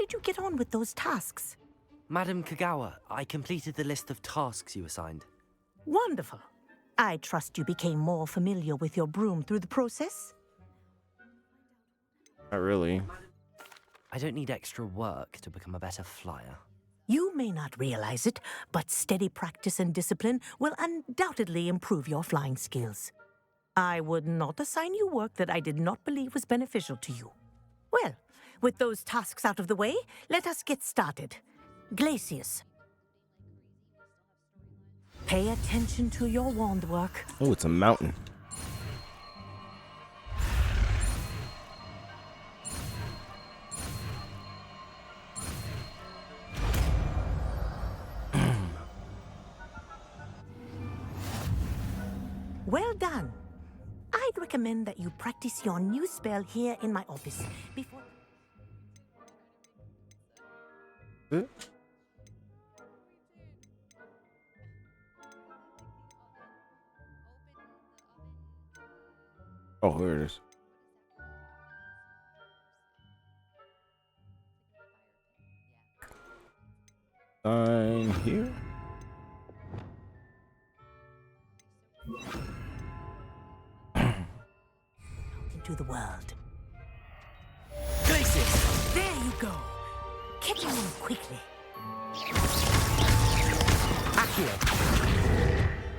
did you get on with those tasks? Madam Kagawa, I completed the list of tasks you assigned. Wonderful. I trust you became more familiar with your broom through the process? Not really. I don't need extra work to become a better flyer. You may not realize it, but steady practice and discipline will undoubtedly improve your flying skills. I would not assign you work that I did not believe was beneficial to you. Well, with those tasks out of the way, let us get started. Glacius. Pay attention to your wand work. Oh, it's a mountain. Well done. I'd recommend that you practice your new spell here in my office before... Oh, here it is. Sign here. into the world. Glacius! There you go. Catch him quickly. Accio!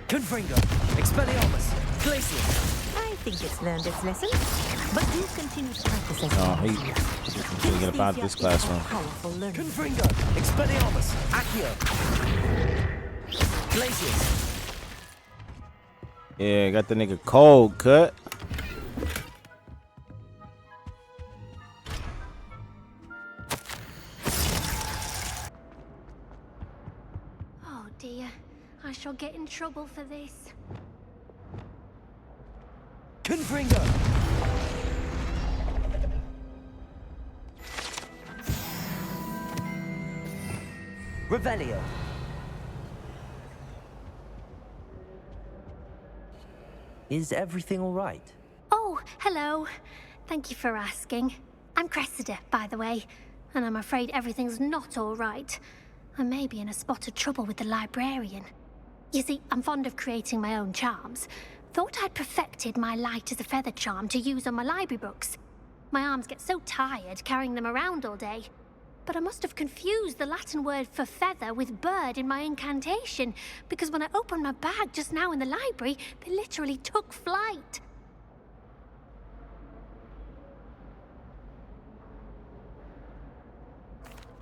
Confringo! Expelliarmus! Glacius! I think it's learned its lesson, but do continue to practice as Oh, he's gonna get up out of this classroom. Powerful learning. Confringo! Expelliarmus! Accio! Glacius! Yeah, got the nigga cold cut. Oh dear, I shall get in trouble for this. Confringo! Revelio! Is everything all right? Oh, hello. Thank you for asking. I'm Cressida, by the way, and I'm afraid everything's not all right. I may be in a spot of trouble with the librarian. You see, I'm fond of creating my own charms. Thought I'd perfected my light as a feather charm to use on my library books. My arms get so tired carrying them around all day. But I must have confused the Latin word for feather with bird in my incantation, because when I opened my bag just now in the library, they literally took flight.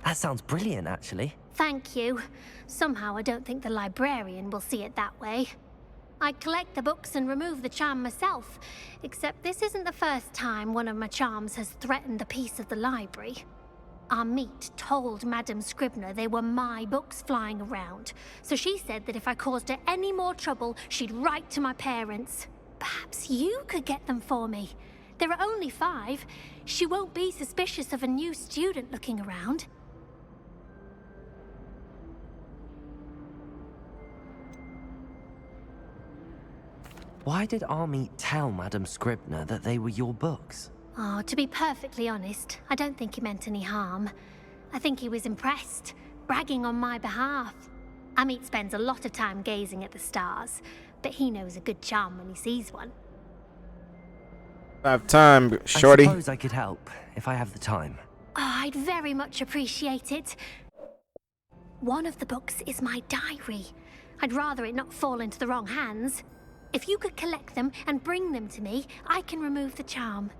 That sounds brilliant, actually. Thank you. Somehow I don't think the librarian will see it that way. I collect the books and remove the charm myself, except this isn't the first time one of my charms has threatened the peace of the library. Our meet told Madame Scribner they were my books flying around, so she said that if I caused her any more trouble, she'd write to my parents. Perhaps you could get them for me. There are only 5. She won't be suspicious of a new student looking around. Why did Army tell Madame Scribner that they were your books? Oh, to be perfectly honest, I don't think he meant any harm. I think he was impressed, bragging on my behalf. Amit spends a lot of time gazing at the stars, but he knows a good charm when he sees one. I have time, shorty. I suppose I could help, if I have the time. Oh, I'd very much appreciate it. One of the books is my diary. I'd rather it not fall into the wrong hands. If you could collect them and bring them to me, I can remove the charm.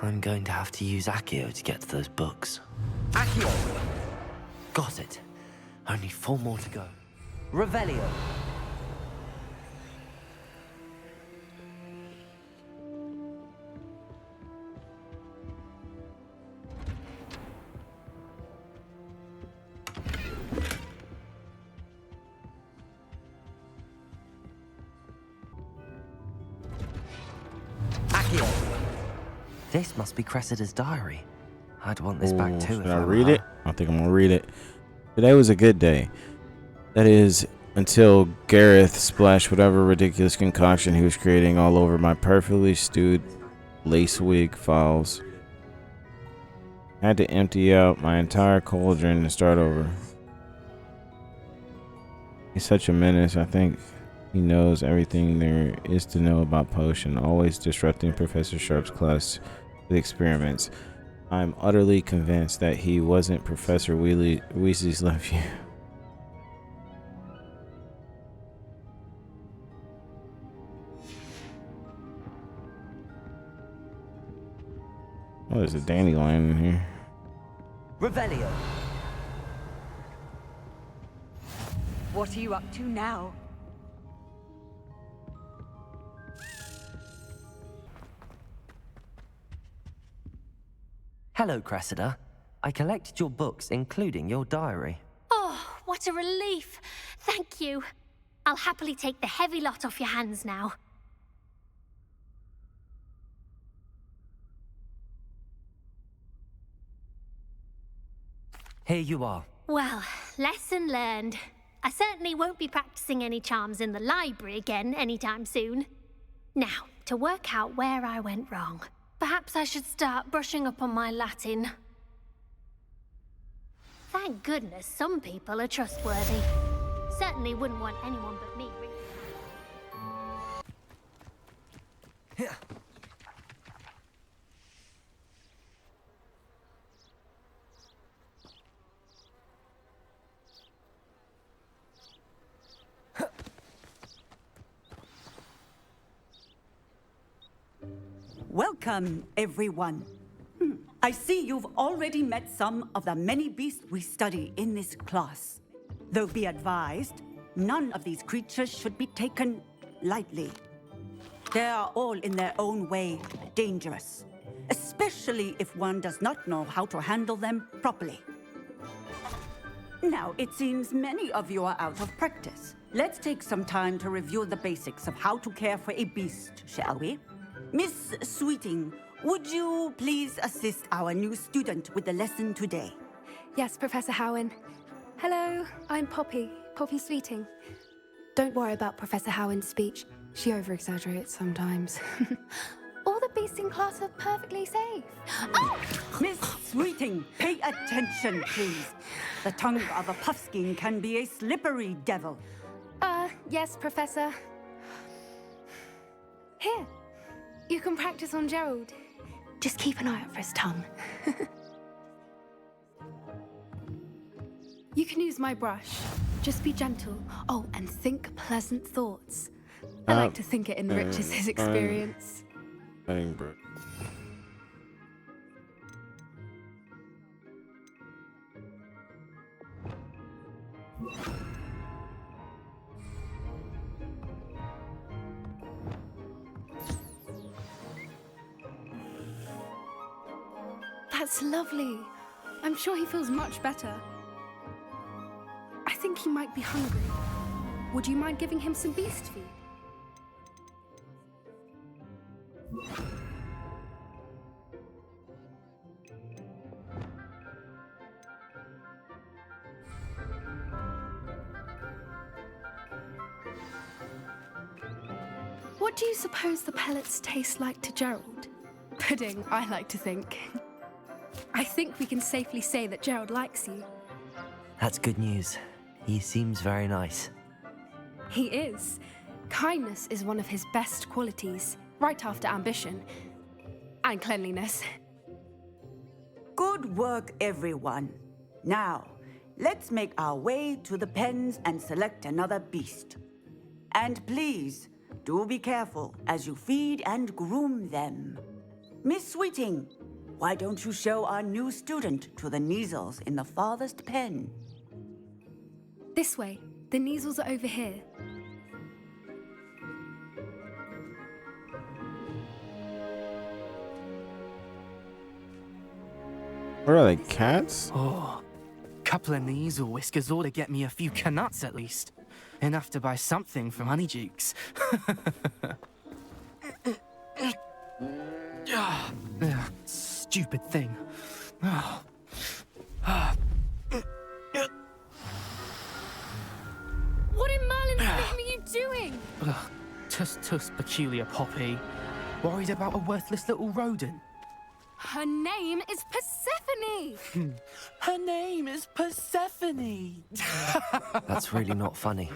I'm going to have to use Accio to get to those books. Accio! Got it. Only 4 more to go. Revelio! Accio! This must be Cressida's diary. I'd want this back too. Should I read it? I think I'm gonna read it. Today was a good day. That is, until Gareth splashed whatever ridiculous concoction he was creating all over my perfectly stewed lace wig files. I had to empty out my entire cauldron and start over. He's such a menace. I think he knows everything there is to know about potion, always disrupting Professor Sharp's class with experiments. I'm utterly convinced that he wasn't Professor Weasley's nephew. Oh, there's a dandelion in here. Revelio. What are you up to now? Hello, Cressida. I collected your books, including your diary. Oh, what a relief. Thank you. I'll happily take the heavy lot off your hands now. Here you are. Well, lesson learned. I certainly won't be practicing any charms in the library again anytime soon. Now, to work out where I went wrong. Perhaps I should start brushing up on my Latin. Thank goodness some people are trustworthy. Certainly wouldn't want anyone but me. Welcome, everyone. I see you've already met some of the many beasts we study in this class. Though be advised, none of these creatures should be taken lightly. They are all in their own way dangerous, especially if one does not know how to handle them properly. Now, it seems many of you are out of practice. Let's take some time to review the basics of how to care for a beast, shall we? Miss Sweeting, would you please assist our new student with the lesson today? Yes, Professor Howen. Hello, I'm Poppy Sweeting. Don't worry about Professor Howen's speech. She over-exaggerates sometimes. All the beasts in class are perfectly safe. Oh! Miss Sweeting, pay attention, please. The tongue of a puffskein can be a slippery devil. Yes, Professor. Here, you can practice on Gerald. Just keep an eye out for his tongue. You can use my brush. Just be gentle. Oh, and think pleasant thoughts. I like to think it enriches his experience. That's lovely. I'm sure he feels much better. I think he might be hungry. Would you mind giving him some beast feed? What do you suppose the pellets taste like to Gerald? Pudding, I like to think. I think we can safely say that Gerald likes you. That's good news. He seems very nice. He is. Kindness is one of his best qualities, right after ambition. And cleanliness. Good work, everyone. Now, let's make our way to the pens and select another beast. And please, do be careful as you feed and groom them. Miss Sweeting, why don't you show our new student to the Kneazles in the farthest pen? This way. The Kneazles are over here. What are they, cats? Oh, couple of Kneazle whiskers ought to get me a few canuts at least. Enough to buy something from Honeydukes. Stupid thing. Tuss, peculiar Poppy. Worried about a worthless little rodent? Her name is Persephone! Her name is Persephone! That's really not funny.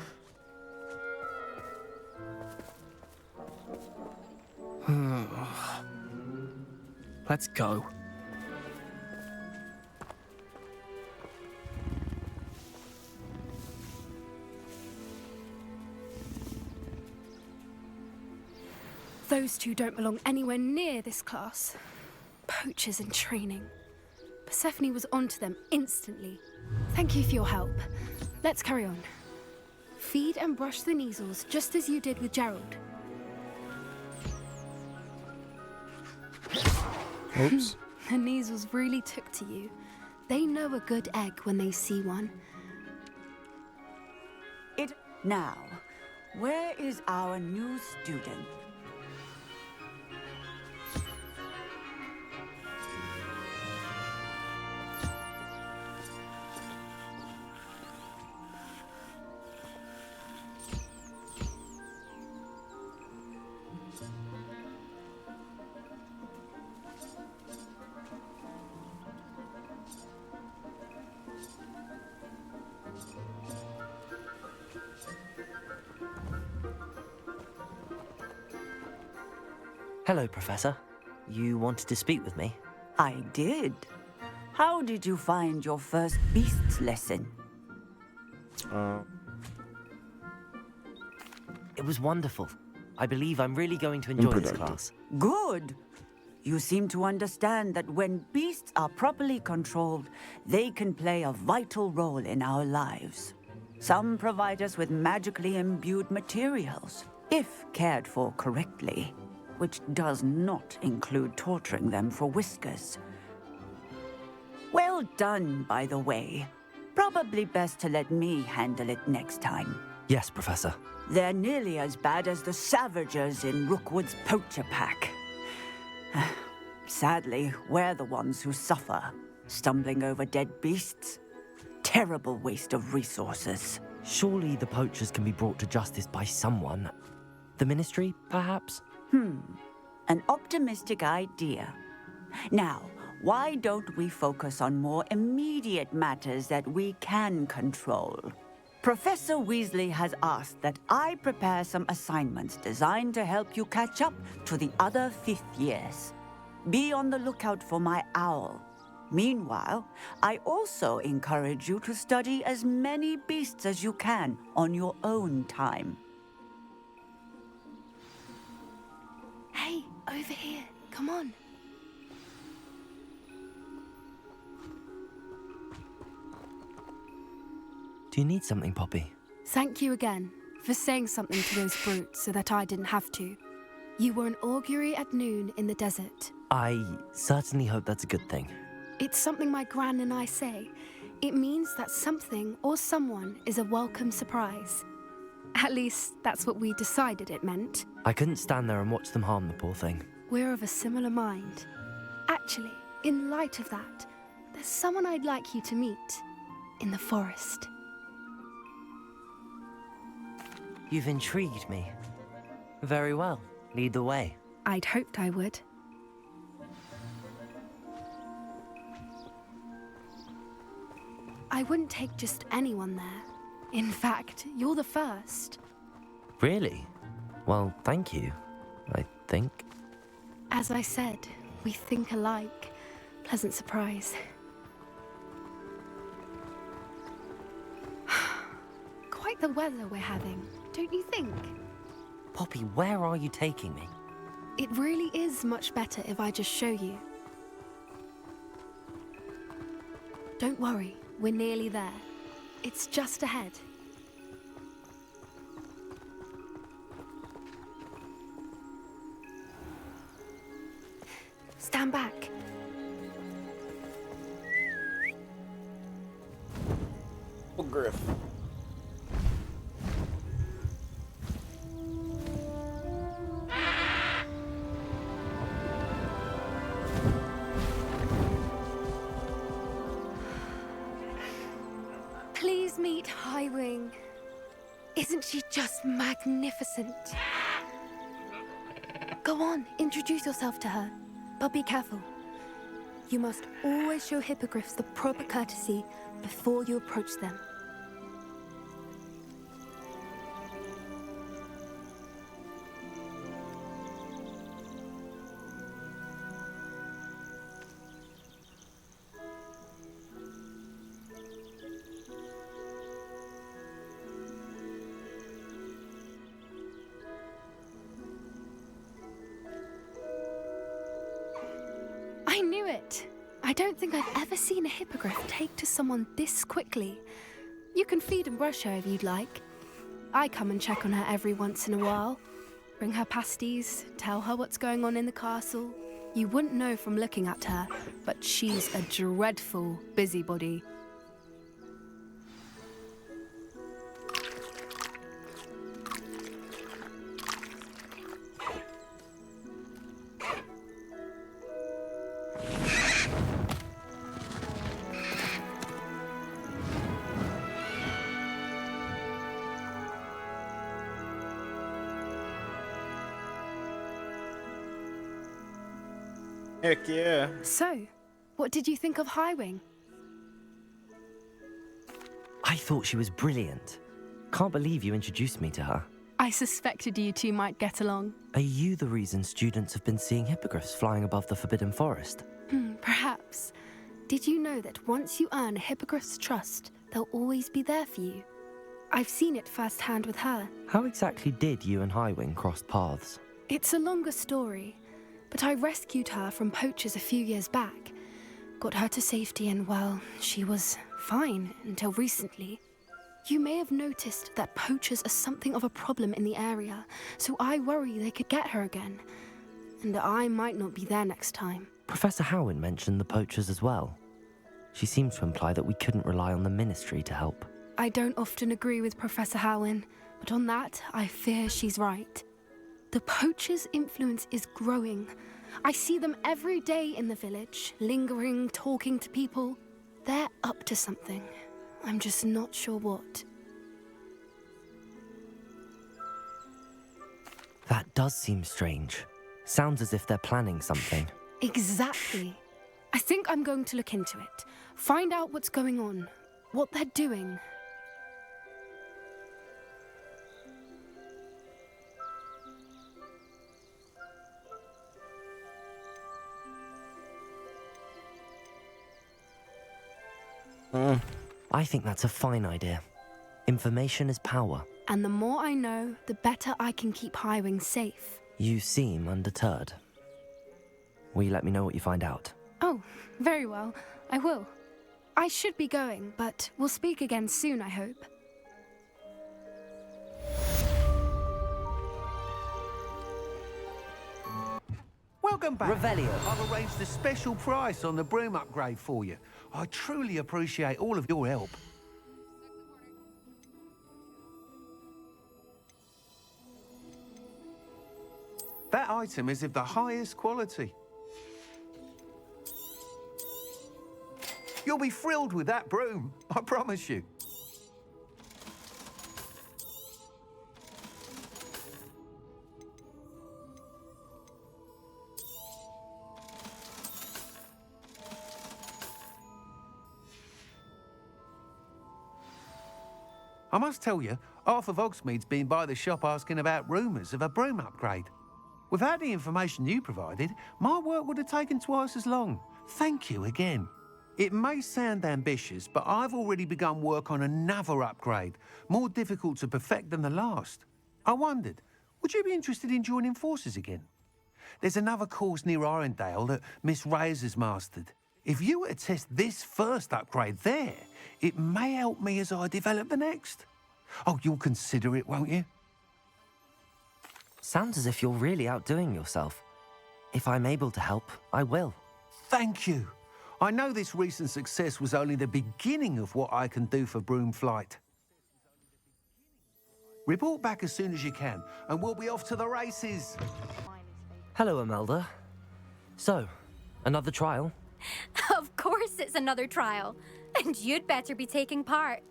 Let's go. Those two don't belong anywhere near this class. Poachers in training. Persephone was onto them instantly. Thank you for your help. Let's carry on. Feed and brush the Neasels just as you did with Gerald. Oops. The Neasels really took to you. They know a good egg when they see one. Now, where is our new student? Hello, Professor. You wanted to speak with me? I did. How did you find your first beasts lesson? It was wonderful. I believe I'm really going to enjoy this class. Good. You seem to understand that when beasts are properly controlled, they can play a vital role in our lives. Some provide us with magically imbued materials, if cared for correctly, which does not include torturing them for whiskers. Well done, by the way. Probably best to let me handle it next time. Yes, Professor. They're nearly as bad as the Savagers in Rookwood's poacher pack. Sadly, we're the ones who suffer, stumbling over dead beasts. Terrible waste of resources. Surely the poachers can be brought to justice by someone. The Ministry, perhaps? An optimistic idea. Now, why don't we focus on more immediate matters that we can control? Professor Weasley has asked that I prepare some assignments designed to help you catch up to the other fifth years. Be on the lookout for my owl. Meanwhile, I also encourage you to study as many beasts as you can on your own time. Hey, over here. Come on. Do you need something, Poppy? Thank you again for saying something to those brutes so that I didn't have to. You were an augury at noon in the desert. I certainly hope that's a good thing. It's something my gran and I say. It means that something or someone is a welcome surprise. At least, that's what we decided it meant. I couldn't stand there and watch them harm the poor thing. We're of a similar mind. Actually, in light of that, there's someone I'd like you to meet in the forest. You've intrigued me. Very well. Lead the way. I'd hoped I would. I wouldn't take just anyone there. In fact, you're the first. Really? Well, thank you, I think. As I said, we think alike. Pleasant surprise. Quite the weather we're having, don't you think? Poppy, where are you taking me? It really is much better if I just show you. Don't worry, we're nearly there. It's just ahead. Stand back. Oh, Griff. Please meet Highwing. Isn't she just magnificent? Go on, introduce yourself to her. But be careful. You must always show hippogriffs the proper courtesy before you approach them. I knew it! I don't think I've ever seen a hippogriff take to someone this quickly. You can feed and brush her if you'd like. I come and check on her every once in a while. Bring her pasties, tell her what's going on in the castle. You wouldn't know from looking at her, but she's a dreadful busybody. Heck yeah. So, what did you think of Highwing? I thought she was brilliant. Can't believe you introduced me to her. I suspected you two might get along. Are you the reason students have been seeing hippogriffs flying above the Forbidden Forest? Perhaps. Did you know that once you earn a hippogriff's trust, they'll always be there for you? I've seen it firsthand with her. How exactly did you and Highwing cross paths? It's a longer story, but I rescued her from poachers a few years back. Got her to safety and, well, she was fine until recently. You may have noticed that poachers are something of a problem in the area, so I worry they could get her again. And I might not be there next time. Professor Howin mentioned the poachers as well. She seemed to imply that we couldn't rely on the Ministry to help. I don't often agree with Professor Howin, but on that, I fear she's right. The poachers' influence is growing. I see them every day in the village, lingering, talking to people. They're up to something. I'm just not sure what. That does seem strange. Sounds as if they're planning something. Exactly. I think I'm going to look into it. Find out what's going on, what they're doing. I think that's a fine idea. Information is power. And the more I know, the better I can keep Highwing safe. You seem undeterred. Will you let me know what you find out? Oh, very well. I will. I should be going, but we'll speak again soon, I hope. Welcome back. Revelio. I've arranged a special price on the broom upgrade for you. I truly appreciate all of your help. That item is of the highest quality. You'll be thrilled with that broom, I promise you. I must tell you, half of Hogsmeade's been by the shop asking about rumours of a broom upgrade. Without the information you provided, my work would have taken twice as long. Thank you again. It may sound ambitious, but I've already begun work on another upgrade, more difficult to perfect than the last. I wondered, would you be interested in joining forces again? There's another course near Arendelle that Miss Reyes has mastered. If you were to test this first upgrade there, it may help me as I develop the next. Oh, you'll consider it, won't you? Sounds as if you're really outdoing yourself. If I'm able to help, I will. Thank you. I know this recent success was only the beginning of what I can do for Broomflight. Report back as soon as you can, and we'll be off to the races. Hello, Imelda. So, another trial? Of course it's another trial. And you'd better be taking part.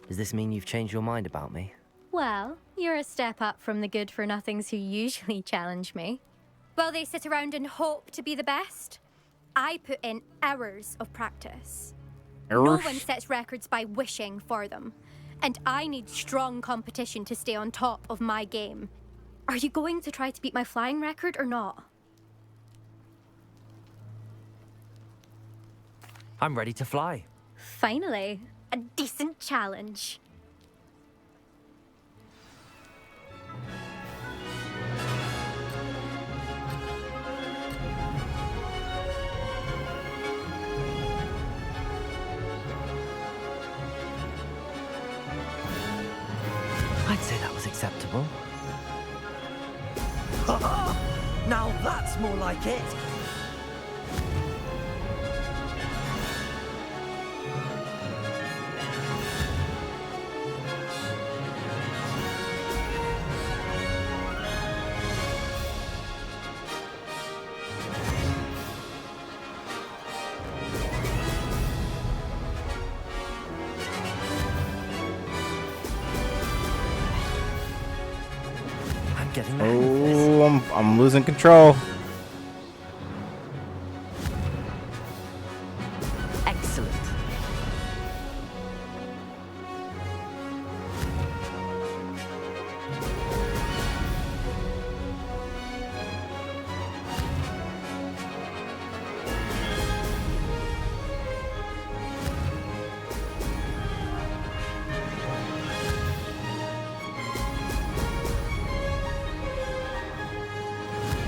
Does this mean you've changed your mind about me? Well, you're a step up from the good-for-nothings who usually challenge me. While they sit around and hope to be the best, I put in hours of practice. No one sets records by wishing for them. And I need strong competition to stay on top of my game. Are you going to try to beat my flying record or not? I'm ready to fly. Finally, a decent challenge. I'd say that was acceptable. Now that's more like it! Getting the hang of this. Oh, I'm losing control. Excellent.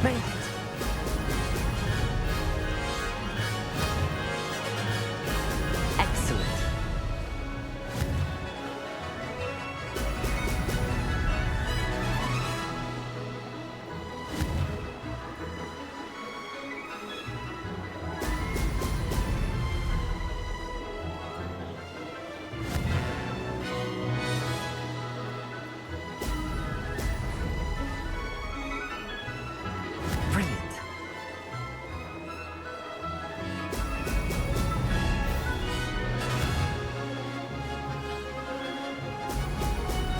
Made it. Excellent. Brilliant.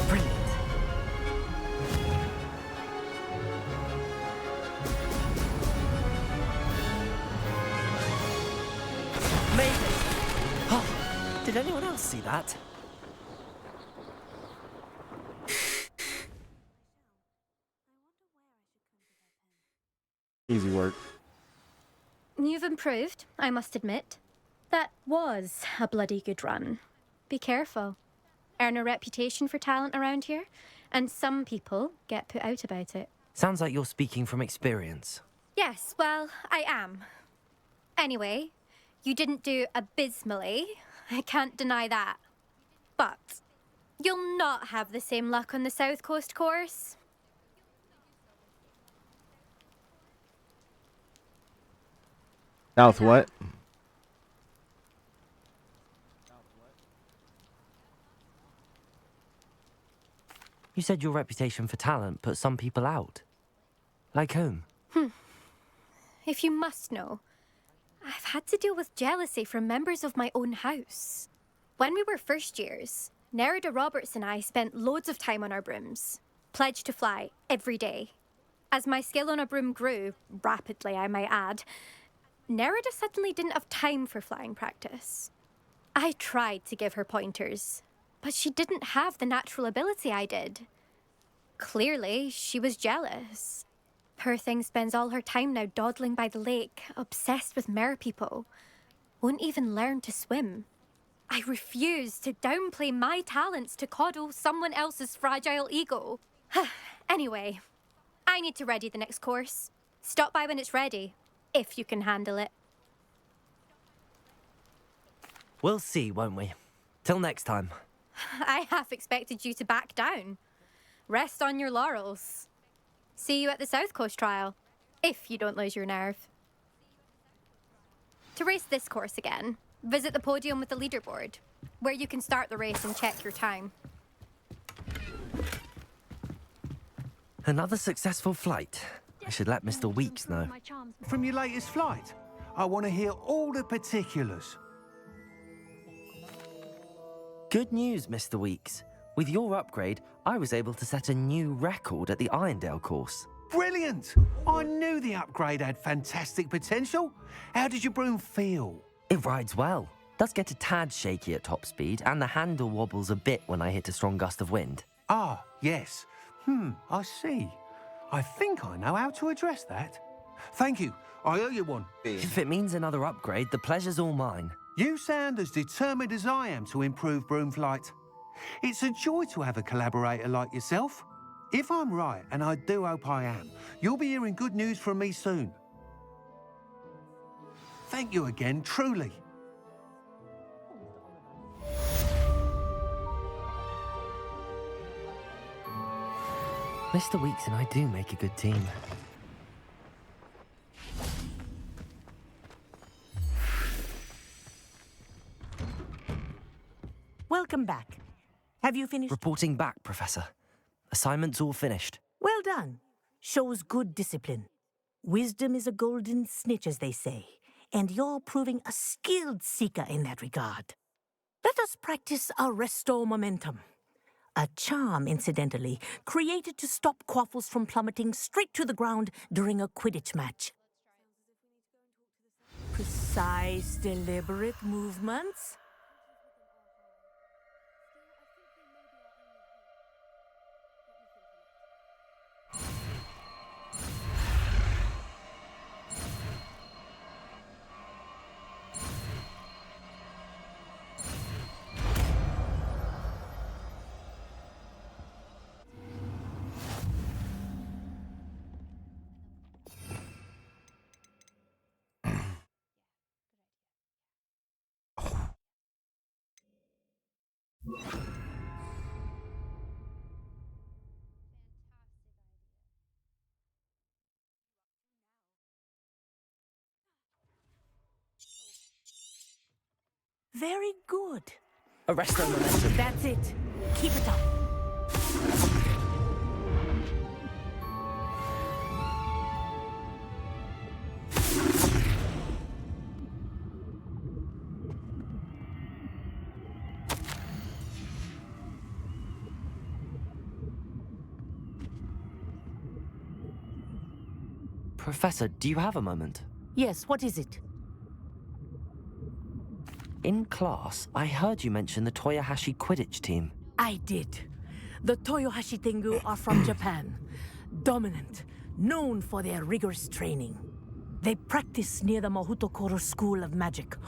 Brilliant. Made it. Oh, did anyone else see that? Easy work. You've improved, I must admit. That was a bloody good run. Be careful. Earn a reputation for talent around here, and some people get put out about it. Sounds like you're speaking from experience. Yes, well, I am. Anyway, you didn't do abysmally. I can't deny that. But you'll not have the same luck on the South Coast course. South what? You said your reputation for talent put some people out. Like whom? If you must know, I've had to deal with jealousy from members of my own house. When we were first years, Nerida Roberts and I spent loads of time on our brooms, pledged to fly every day. As my skill on a broom grew, rapidly I might add, Nerida suddenly didn't have time for flying practice. I tried to give her pointers, but she didn't have the natural ability I did. Clearly, she was jealous. Poor thing spends all her time now dawdling by the lake, obsessed with merpeople. Won't even learn to swim. I refuse to downplay my talents to coddle someone else's fragile ego. Anyway, I need to ready the next course. Stop by when it's ready, if you can handle it. We'll see, won't we? Till next time. I half expected you to back down. Rest on your laurels. See you at the South Coast trial, if you don't lose your nerve. To race this course again, visit the podium with the leaderboard, where you can start the race and check your time. Another successful flight. I should let Mr. Weeks know. From your latest flight? I want to hear all the particulars. Good news, Mr. Weeks. With your upgrade, I was able to set a new record at the Irondale course. Brilliant! I knew the upgrade had fantastic potential. How did your broom feel? It rides well. Does get a tad shaky at top speed, and the handle wobbles a bit when I hit a strong gust of wind. Ah, yes. I see. I think I know how to address that. Thank you. I owe you one. If it means another upgrade, the pleasure's all mine. You sound as determined as I am to improve broom flight. It's a joy to have a collaborator like yourself. If I'm right, and I do hope I am, you'll be hearing good news from me soon. Thank you again, truly. Mr. Weeks and I do make a good team. Welcome back. Have you finished? Reporting back, Professor. Assignment's all finished. Well done. Shows good discipline. Wisdom is a golden snitch, as they say, and you're proving a skilled seeker in that regard. Let us practice our restore momentum. A charm, incidentally, created to stop quaffles from plummeting straight to the ground during a Quidditch match. Precise, deliberate movements. Very good. Arrest the momentum. That's it. Keep it up. Professor, do you have a moment? Yes, what is it? In class, I heard you mention the Toyohashi Quidditch team. I did. The Toyohashi Tengu are from Japan. Dominant, known for their rigorous training. They practice near the Mahutokoro School of Magic,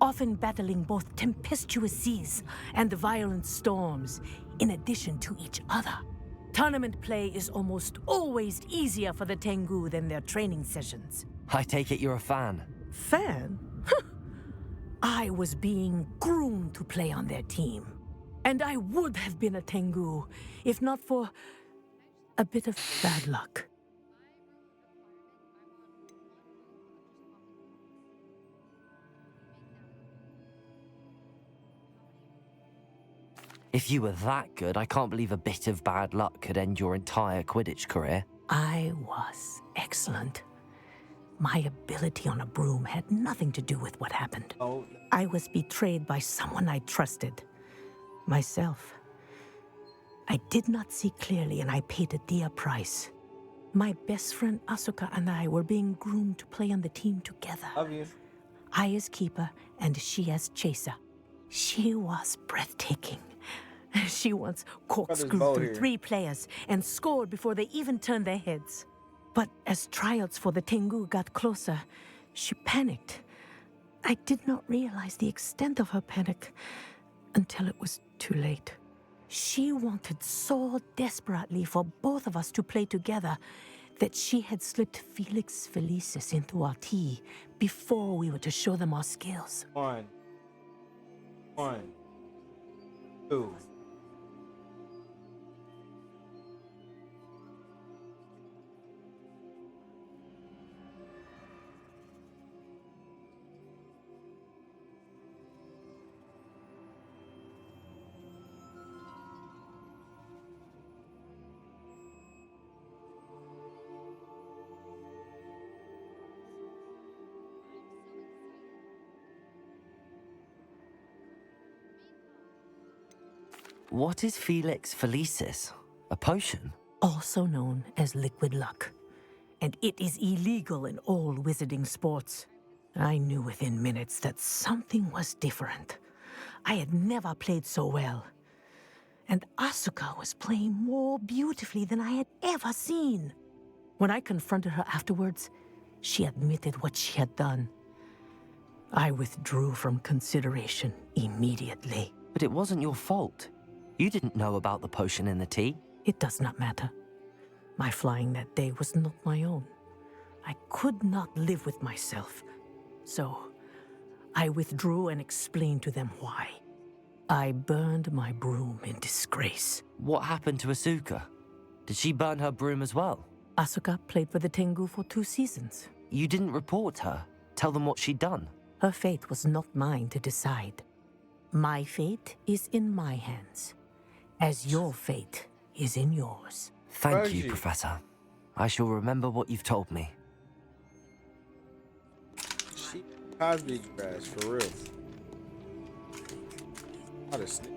often battling both tempestuous seas and violent storms, in addition to each other. Tournament play is almost always easier for the Tengu than their training sessions. I take it you're a fan. Fan? I was being groomed to play on their team. And I would have been a Tengu, if not for a bit of bad luck. If you were that good, I can't believe a bit of bad luck could end your entire Quidditch career. I was excellent. My ability on a broom had nothing to do with what happened. I was betrayed by someone I trusted. Myself. I did not see clearly, and I paid a dear price. My best friend Asuka and I were being groomed to play on the team together. I as keeper, and she as chaser. She was breathtaking. She once corkscrewed through 3 players and scored before they even turned their heads. But as tryouts for the Tengu got closer, she panicked. I did not realize the extent of her panic until it was too late. She wanted so desperately for both of us to play together that she had slipped Felix Felicis into our tea before we were to show them our skills. One, two. What is Felix Felicis? A potion? Also known as liquid luck. And it is illegal in all wizarding sports. I knew within minutes that something was different. I had never played so well. And Asuka was playing more beautifully than I had ever seen. When I confronted her afterwards, she admitted what she had done. I withdrew from consideration immediately. But it wasn't your fault. You didn't know about the potion in the tea. It does not matter. My flying that day was not my own. I could not live with myself. So, I withdrew and explained to them why. I burned my broom in disgrace. What happened to Asuka? Did she burn her broom as well? Asuka played for the Tengu for 2 seasons. You didn't report her. Tell them what she'd done. Her fate was not mine to decide. My fate is in my hands, as your fate is in yours. Thank you, Professor. I shall remember what you've told me. She Cosby crash for real. What a snake.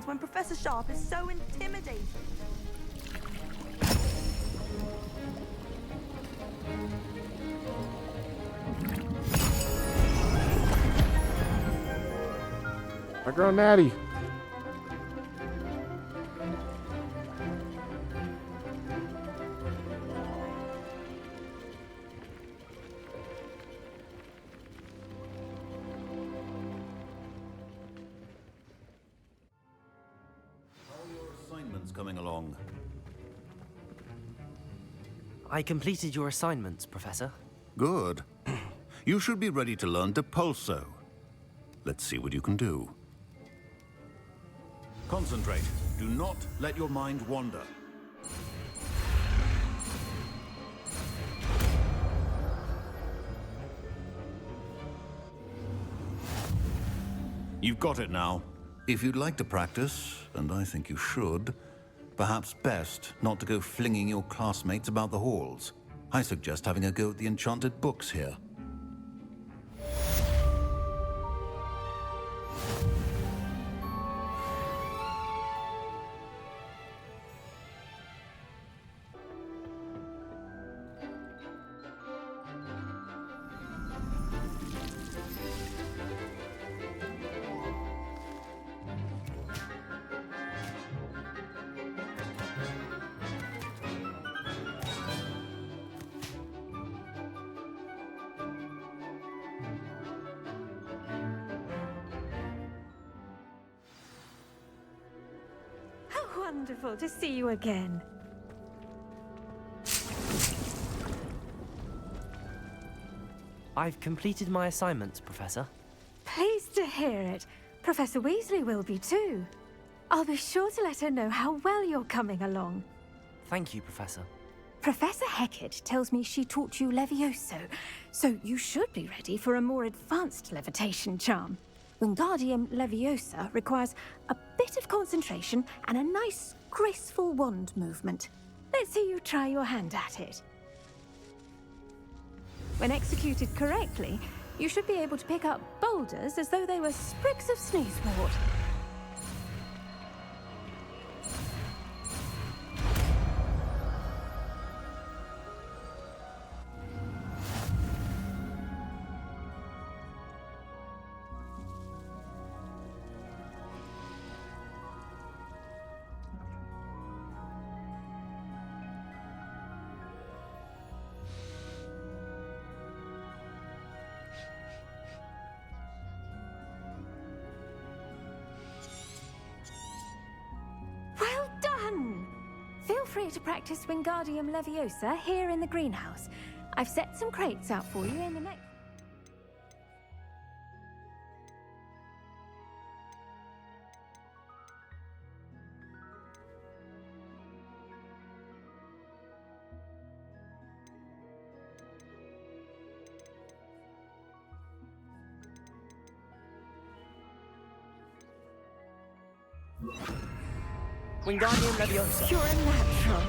When Professor Sharp is so intimidating. My girl Natty. Coming along. I completed your assignments, Professor. Good. You should be ready to learn Depulso. Let's see what you can do. Concentrate. Do not let your mind wander. You've got it now. If you'd like to practice, and I think you should, perhaps best not to go flinging your classmates about the halls. I suggest having a go at the enchanted books here. Wonderful to see you again. I've completed my assignments, Professor. Pleased to hear it. Professor Weasley will be too. I'll be sure to let her know how well you're coming along. Thank you, Professor. Professor Hecat tells me she taught you Levioso, so you should be ready for a more advanced levitation charm. Wingardium Leviosa requires a bit of concentration and a nice, graceful wand movement. Let's see you try your hand at it. When executed correctly, you should be able to pick up boulders as though they were sprigs of sneezewort. Feel free to practice Wingardium Leviosa here in the greenhouse. I've set some crates out for you in the next... Wingardium Leviosa. You're a natural.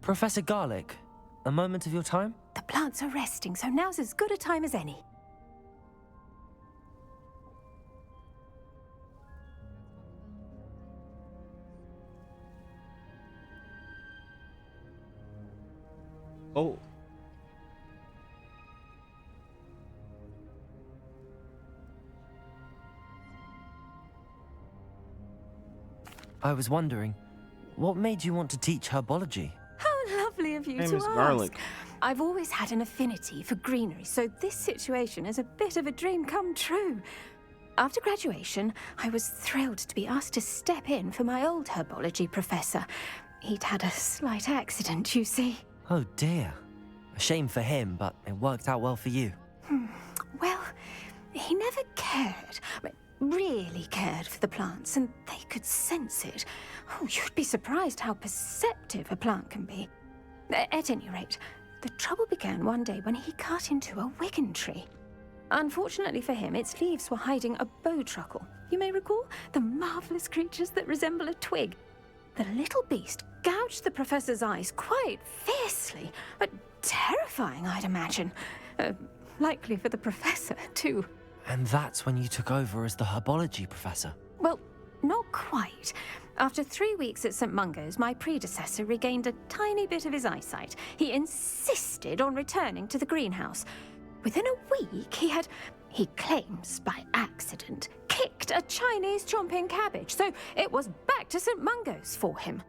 Professor Garlic, a moment of your time? The plants are resting, so now's as good a time as any. Oh. I was wondering, what made you want to teach herbology? How lovely of you Name to is ask. Garlic. I've always had an affinity for greenery, so this situation is a bit of a dream come true. After graduation, I was thrilled to be asked to step in for my old herbology professor. He'd had a slight accident, you see. Oh dear. A shame for him, but it worked out well for you. Well, he never cared, really cared for the plants, and they could sense it. Oh, you'd be surprised how perceptive a plant can be. At any rate, the trouble began one day when he cut into a wigan tree. Unfortunately for him, its leaves were hiding a bowtruckle. You may recall the marvelous creatures that resemble a twig. The little beast gouged the professor's eyes quite fiercely, but terrifying, I'd imagine. Likely for the professor, too. And that's when you took over as the herbology professor? Well, not quite. After 3 weeks at St. Mungo's, my predecessor regained a tiny bit of his eyesight. He insisted on returning to the greenhouse. Within a week, he claims by accident, kicked a Chinese chomping cabbage, so it was back to St. Mungo's for him.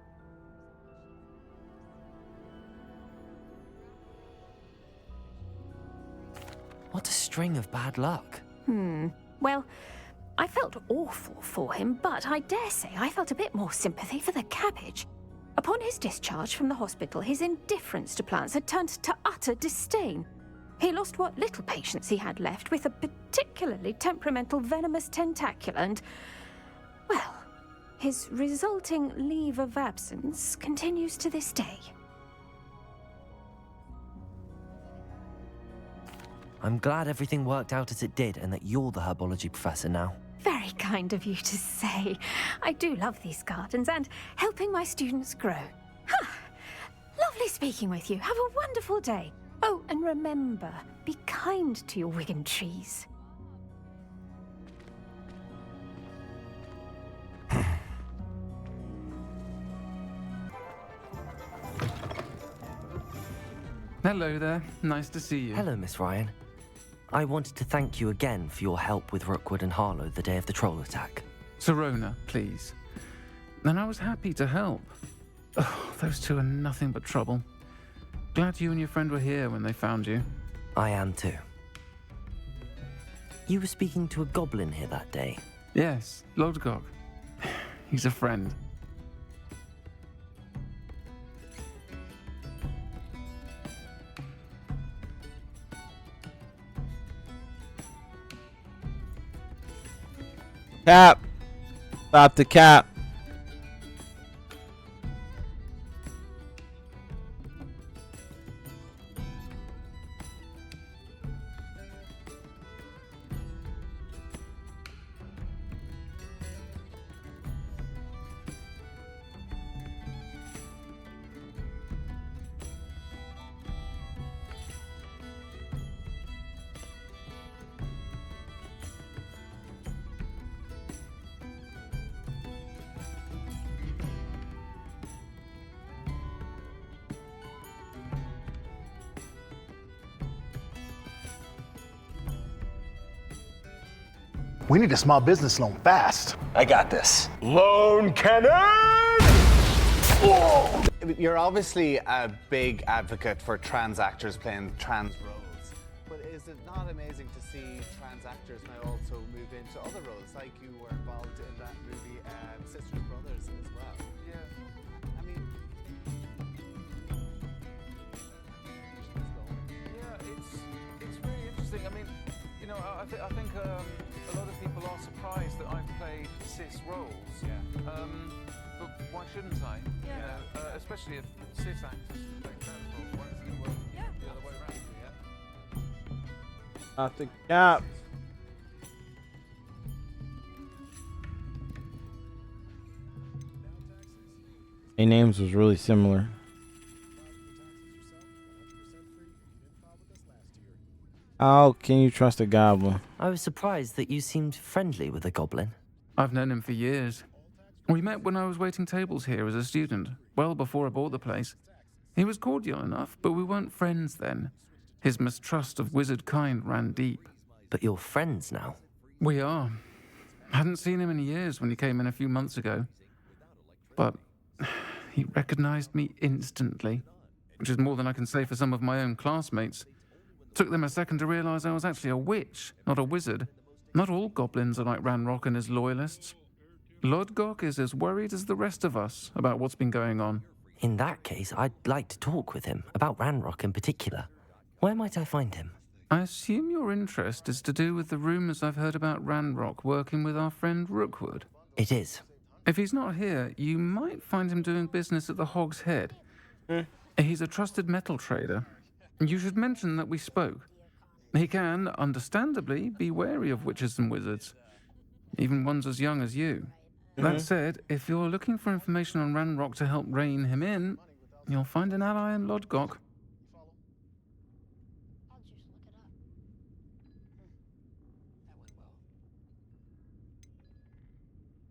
What a string of bad luck. Well, I felt awful for him, but I dare say I felt a bit more sympathy for the cabbage. Upon his discharge from the hospital, his indifference to plants had turned to utter disdain. He lost what little patience he had left with a particularly temperamental venomous tentacula and, well, his resulting leave of absence continues to this day. I'm glad everything worked out as it did and that you're the herbology professor now. Very kind of you to say. I do love these gardens and helping my students grow. Lovely speaking with you. Have a wonderful day. Oh, and remember, be kind to your wigan trees. Hello there. Nice to see you. Hello, Miss Ryan. I wanted to thank you again for your help with Rookwood and Harlow the day of the troll attack. Serona, please. And I was happy to help. Oh, those two are nothing but trouble. Glad you and your friend were here when they found you. I am too. You were speaking to a goblin here that day. Yes, Lodgok. He's a friend. Cap. Stop the cap. We need a small business loan fast. I got this. Loan cannon! Oh! You're obviously a big advocate for trans actors playing trans roles. But is it not amazing to see trans actors now also move into other roles, like you were involved in that movie Sisters Brothers as well? Yeah. I mean... know, I think a lot of people are surprised that I've played cis roles. Yeah. But why shouldn't I? Yeah. You know, especially if cis actors play trans roles. Why doesn't it work the other way around? Yeah. Not the cap. Their names was really similar. How can you trust a goblin? I was surprised that you seemed friendly with a goblin. I've known him for years. We met when I was waiting tables here as a student, well before I bought the place. He was cordial enough, but we weren't friends then. His mistrust of wizard kind ran deep. But you're friends now? We are. Hadn't seen him in years when he came in a few months ago. But he recognized me instantly, which is more than I can say for some of my own classmates. Took them a second to realize I was actually a witch, not a wizard. Not all goblins are like Ranrock and his loyalists. Lodgok is as worried as the rest of us about what's been going on. In that case, I'd like to talk with him, about Ranrock in particular. Where might I find him? I assume your interest is to do with the rumors I've heard about Ranrock working with our friend Rookwood. It is. If he's not here, you might find him doing business at the Hog's Head. He's a trusted metal trader. You should mention that we spoke. He can, understandably, be wary of witches and wizards, even ones as young as you. That said, if you're looking for information on Ranrock to help rein him in, you'll find an ally in Lodgok.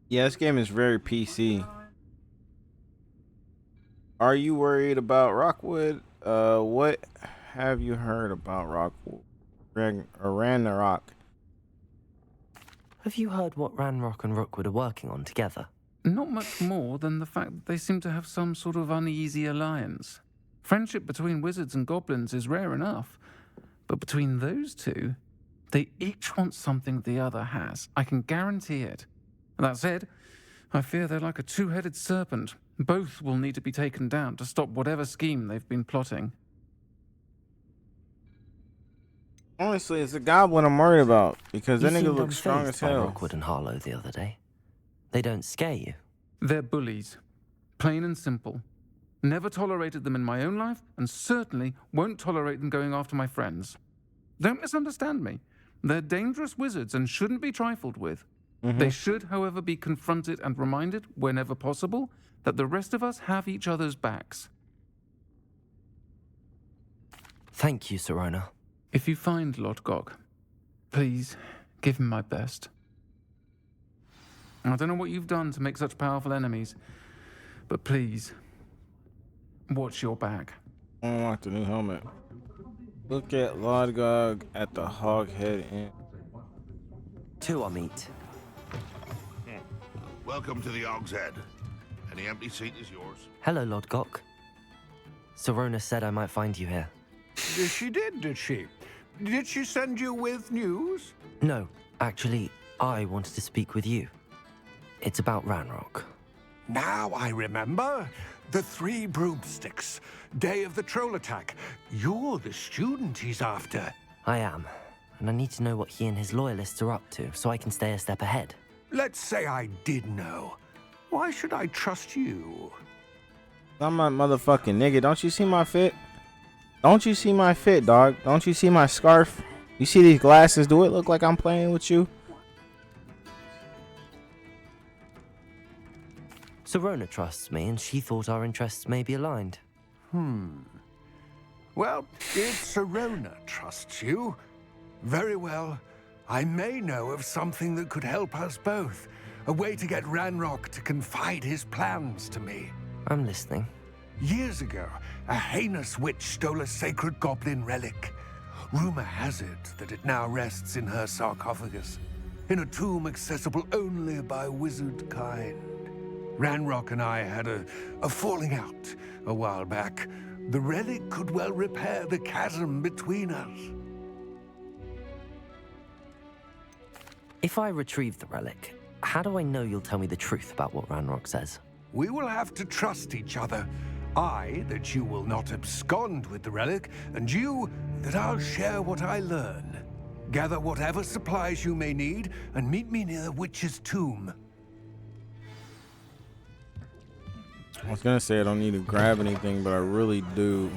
Yeah, this game is very PC. Are you worried about Rockwood? What have you heard about Rockwood? Ranrock? Have you heard what Ranrock and Rookwood are working on together? Not much more than the fact that they seem to have some sort of uneasy alliance. Friendship between wizards and goblins is rare enough, but between those two, they each want something the other has. I can guarantee it. That said, I fear they're like a two-headed serpent. Both will need to be taken down to stop whatever scheme they've been plotting. Honestly, it's a goblin I'm worried about, because that nigga looks strong as hell. Rookwood and Harlow the other day. They don't scare you. They're bullies. Plain and simple. Never tolerated them in my own life, and certainly won't tolerate them going after my friends. Don't misunderstand me. They're dangerous wizards and shouldn't be trifled with. They should, however, be confronted and reminded, whenever possible, that the rest of us have each other's backs. Thank you, Serona. If you find Lodgok, please give him my best. I don't know what you've done to make such powerful enemies, but please, watch your back. I want the new helmet. Look at Lodgok at the Hoghead Inn. Two are meet. Welcome to the Hog's Head. Any empty seat is yours. Hello, Lodgok. Serona said I might find you here. She did she? Did she send you with news? No, actually, I wanted to speak with you. It's about Ranrock. Now I remember. The 3 broomsticks. Day of the troll attack. You're the student he's after. I am, and I need to know what he and his loyalists are up to so I can stay a step ahead. Let's say I did know. Why should I trust you? I'm a motherfucking nigga. Don't you see my fit? Don't you see my fit, dog? Don't you see my scarf? You see these glasses? Do it look like I'm playing with you? Serona trusts me, and she thought our interests may be aligned. Well, if Serona trusts you, very well. I may know of something that could help us both. A way to get Ranrock to confide his plans to me. I'm listening. Years ago, a heinous witch stole a sacred goblin relic. Rumor has it that it now rests in her sarcophagus, in a tomb accessible only by wizard kind. Ranrock and I had a falling out a while back. The relic could well repair the chasm between us. If I retrieve the relic, how do I know you'll tell me the truth about what Ranrock says? We will have to trust each other. I, that you will not abscond with the relic, and you, that I'll share what I learn. Gather whatever supplies you may need and meet me near the witch's tomb. I was gonna say I don't need to grab anything, but I really do.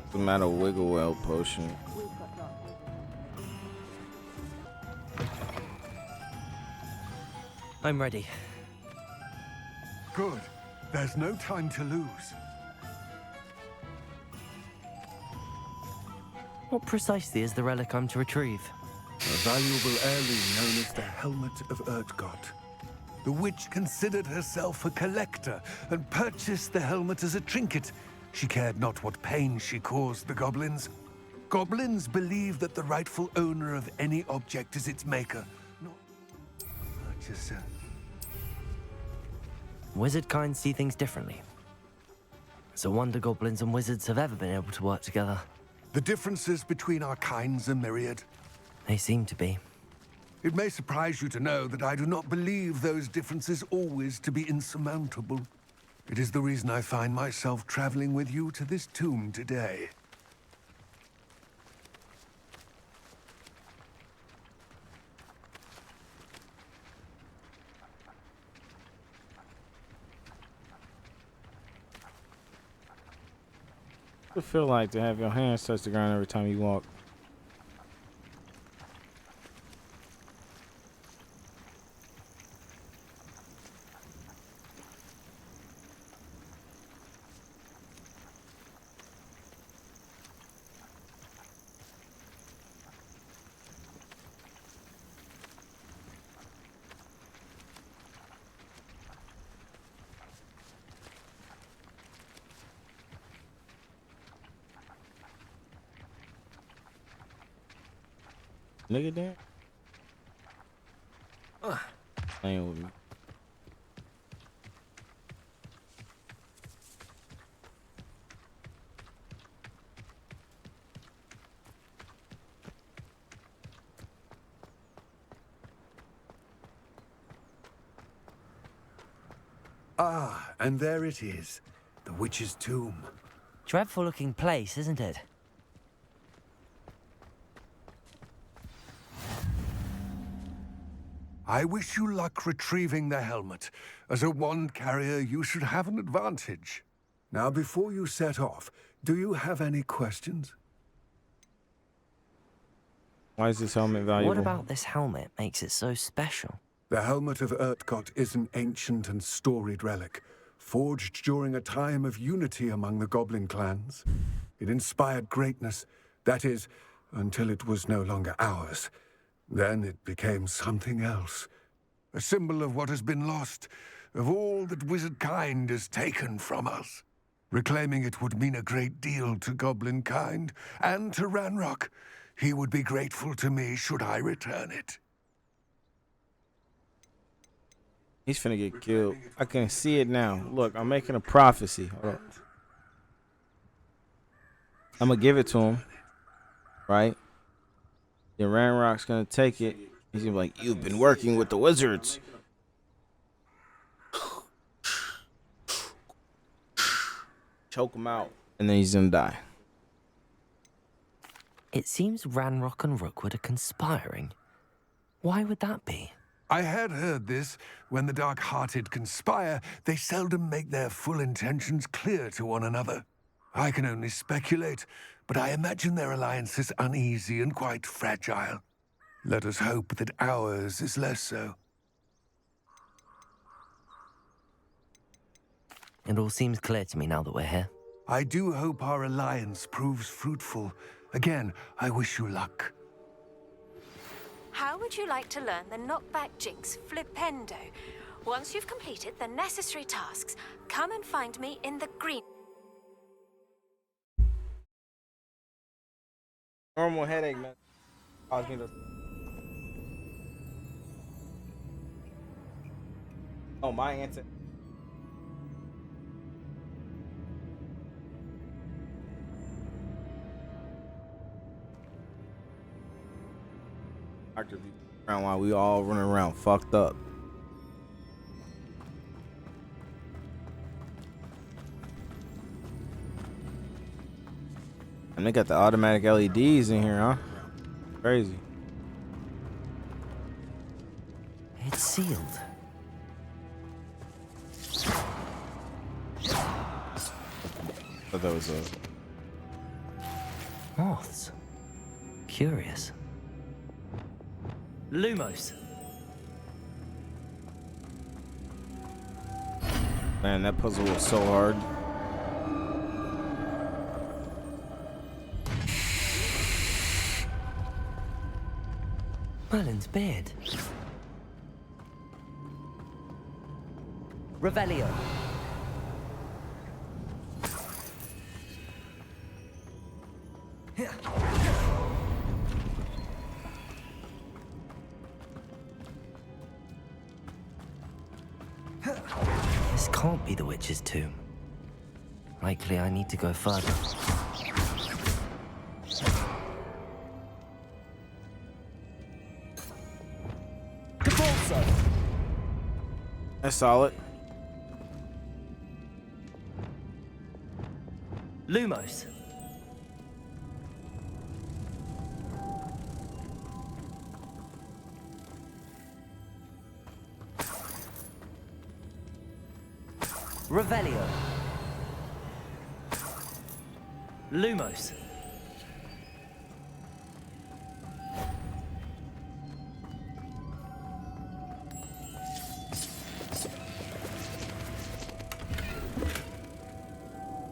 Doesn't matter, wiggle well potion. I'm ready. Good. There's no time to lose. What precisely is the relic I'm to retrieve? A valuable heirloom known as the Helmet of Erdgott. The witch considered herself a collector and purchased the helmet as a trinket. She cared not what pain she caused the goblins. Goblins believe that the rightful owner of any object is its maker, not purchaser. Wizard kind see things differently. It's a wonder goblins and wizards have ever been able to work together. The differences between our kinds are myriad. They seem to be. It may surprise you to know that I do not believe those differences always to be insurmountable. It is the reason I find myself traveling with you to this tomb today. What's it feel like to have your hands touch the ground every time you walk? Look at that. Playing with me. Ah, and there it is. The witch's tomb. Dreadful looking place, isn't it? I wish you luck retrieving the helmet. As a wand carrier, you should have an advantage. Now, before you set off, do you have any questions? Why is this helmet valuable? What about this helmet makes it so special? The Helmet of Erdgott is an ancient and storied relic, forged during a time of unity among the goblin clans. It inspired greatness, that is, until it was no longer ours. Then it became something else. A symbol of what has been lost, of all that wizard kind has taken from us. Reclaiming it would mean a great deal to goblin kind, and to Ranrock. He would be grateful to me should I return it. He's finna get killed. I can see it now. Look, I'm making a prophecy. Hold on. I'm gonna give it to him. Right? Then Ranrock's gonna take it. He's gonna be like, "You've been working with the wizards." Choke him out. And then he's gonna die. It seems Ranrock and Rookwood are conspiring. Why would that be? I had heard this. When the dark-hearted conspire, they seldom make their full intentions clear to one another. I can only speculate, but I imagine their alliance is uneasy and quite fragile. Let us hope that ours is less so. It all seems clear to me now that we're here. I do hope our alliance proves fruitful. Again, I wish you luck. How would you like to learn the knockback jinx Flipendo? Once you've completed the necessary tasks, come and find me in the green. Normal headache, man. Cause me to... Oh, my answer. Around while we all running around fucked up. And they got the automatic LEDs in here, huh? Crazy. It's sealed. Thought that was a moths. Curious. Lumos. Man, that puzzle was so hard. Merlin's beard. Revelio. This can't be the witch's tomb. Likely I need to go further. That's solid. Lumos. Revelio. Lumos.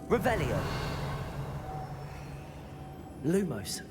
Revelio. Lumos.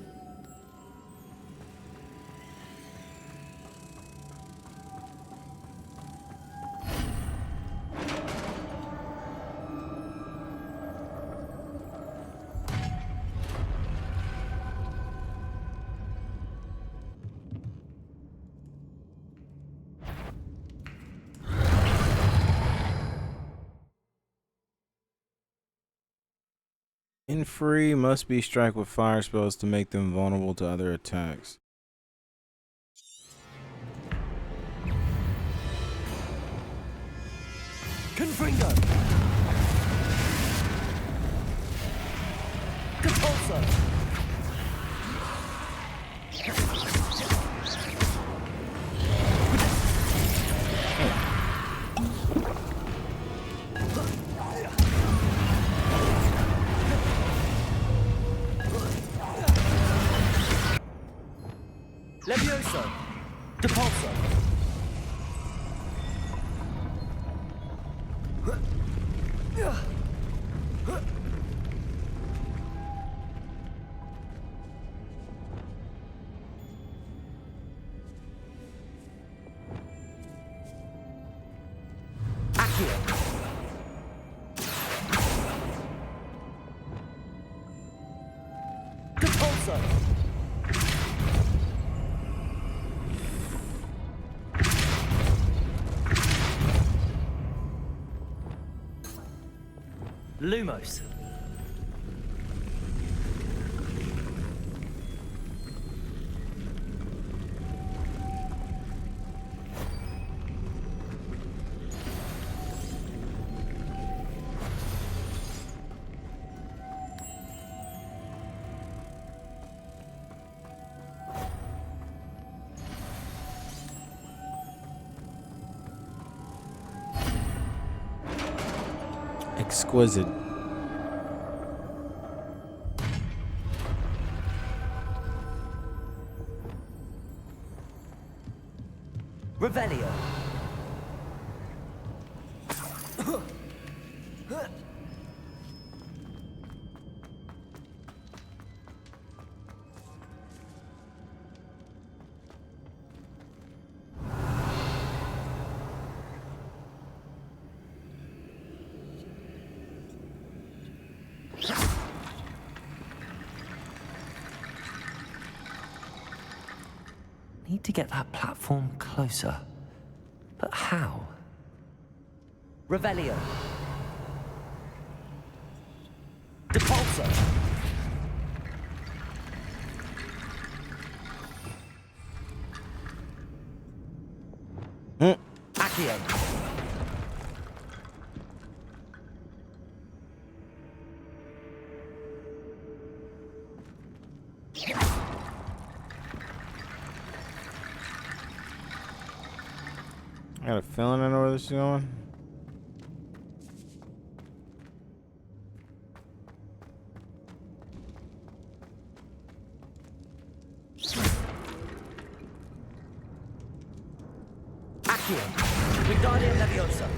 Infree must be struck with fire spells to make them vulnerable to other attacks. Confringo. Capulso. Levioso. Depulso. Accio. Depulso. Lumos. Exquisite. Revelio. Need to get that platform closer. But how? Revelio. Depulso. Accio. I got a feeling I know where this is going. Accio, Wingardium Leviosa.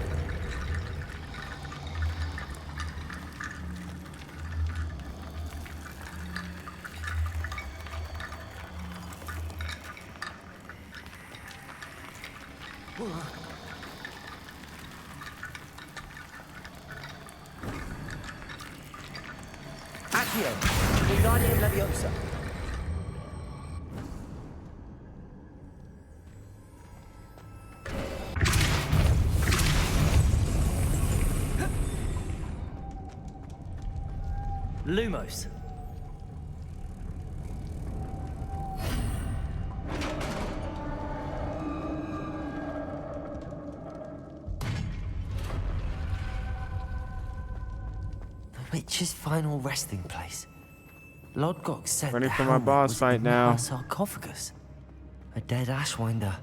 Accio, Wingardium Leviosa. Lumos. The witch's final resting place. Lodgok said Ready the for my helmet boss was fight in now. her sarcophagus. A dead Ashwinder.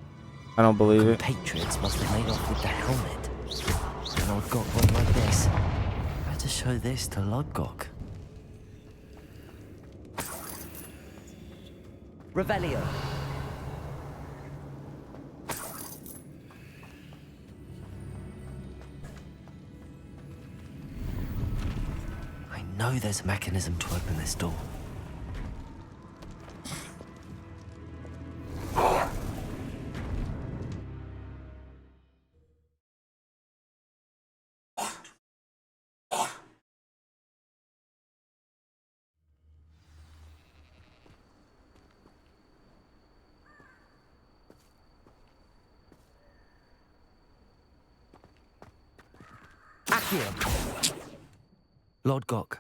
I don't believe it. Compatriots must have made off with the helmet. And Lodgok went like this. I had to show this to Lodgok. Revelio. I know there's a mechanism to open this door. Lord Gok,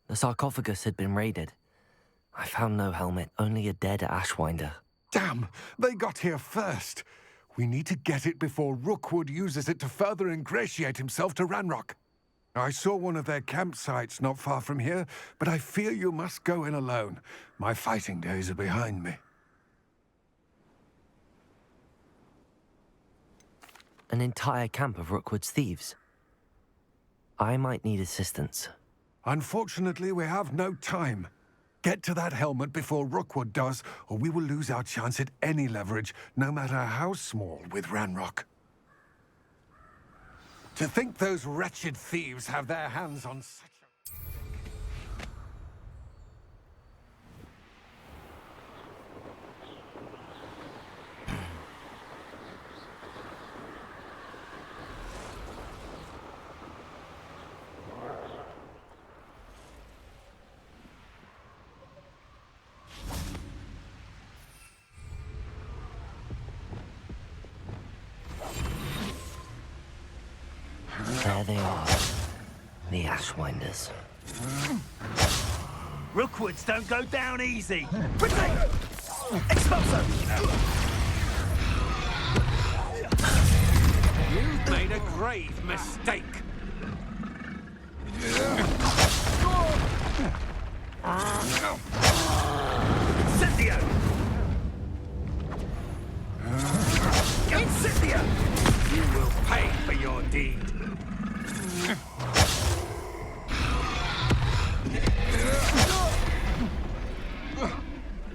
the sarcophagus had been raided. I found no helmet, only a dead Ashwinder. Damn! They got here first. We need to get it before Rookwood uses it to further ingratiate himself to Ranrock. I saw one of their campsites not far from here, but I fear you must go in alone. My fighting days are behind me. An entire camp of Rookwood's thieves. I might need assistance. Unfortunately, we have no time. Get to that helmet before Rookwood does, or we will lose our chance at any leverage, no matter how small, with Ranrock. To think those wretched thieves have their hands on such There they are, the Ashwinders. Rookwoods don't go down easy. Retake! Expulso! You've made a grave mistake. Incendio! Incendio! You will pay for your deed.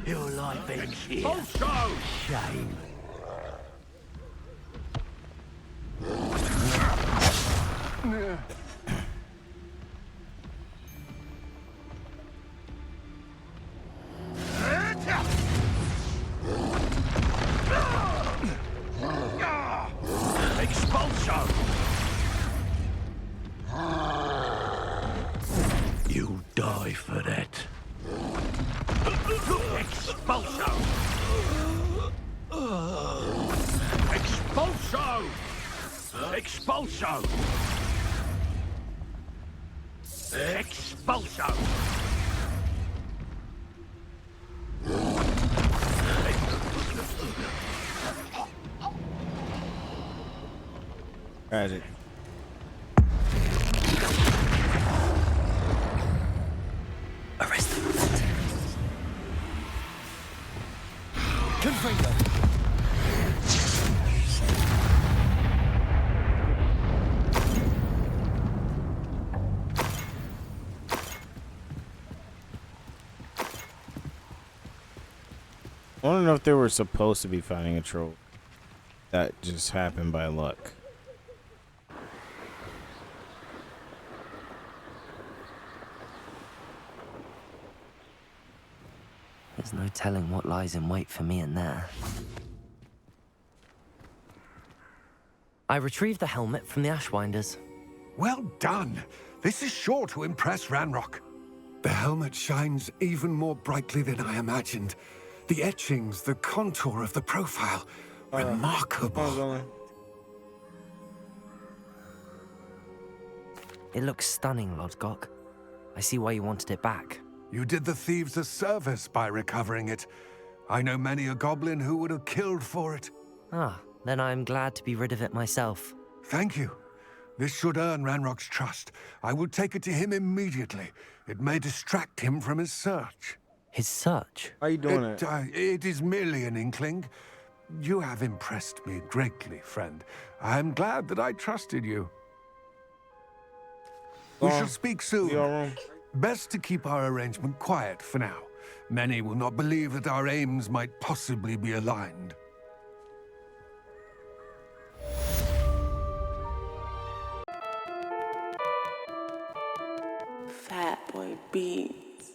Your life ends here. Also! Shame. Expulso! You die for that. Expulso! Expulso! Expulso! Expulso! Tragic. Arrest them. freedom. I want to know if they were supposed to be fighting a troll. That just happened by luck. There's no telling what lies in wait for me in there. I retrieved the helmet from the Ashwinders. Well done. This is sure to impress Ranrock. The helmet shines even more brightly than I imagined. The etchings, the contour of the profile. Remarkable. It looks stunning, Lodgok. I see why you wanted it back. You did the thieves a service by recovering it. I know many a goblin who would have killed for it. Ah, then I'm glad to be rid of it myself. Thank you. This should earn Ranrock's trust. I will take it to him immediately. It may distract him from his search. His search? How you doing It is merely an inkling. You have impressed me greatly, friend. I am glad that I trusted you. We shall speak soon. Best to keep our arrangement quiet for now. Many will not believe that our aims might possibly be aligned. Fat boy beats.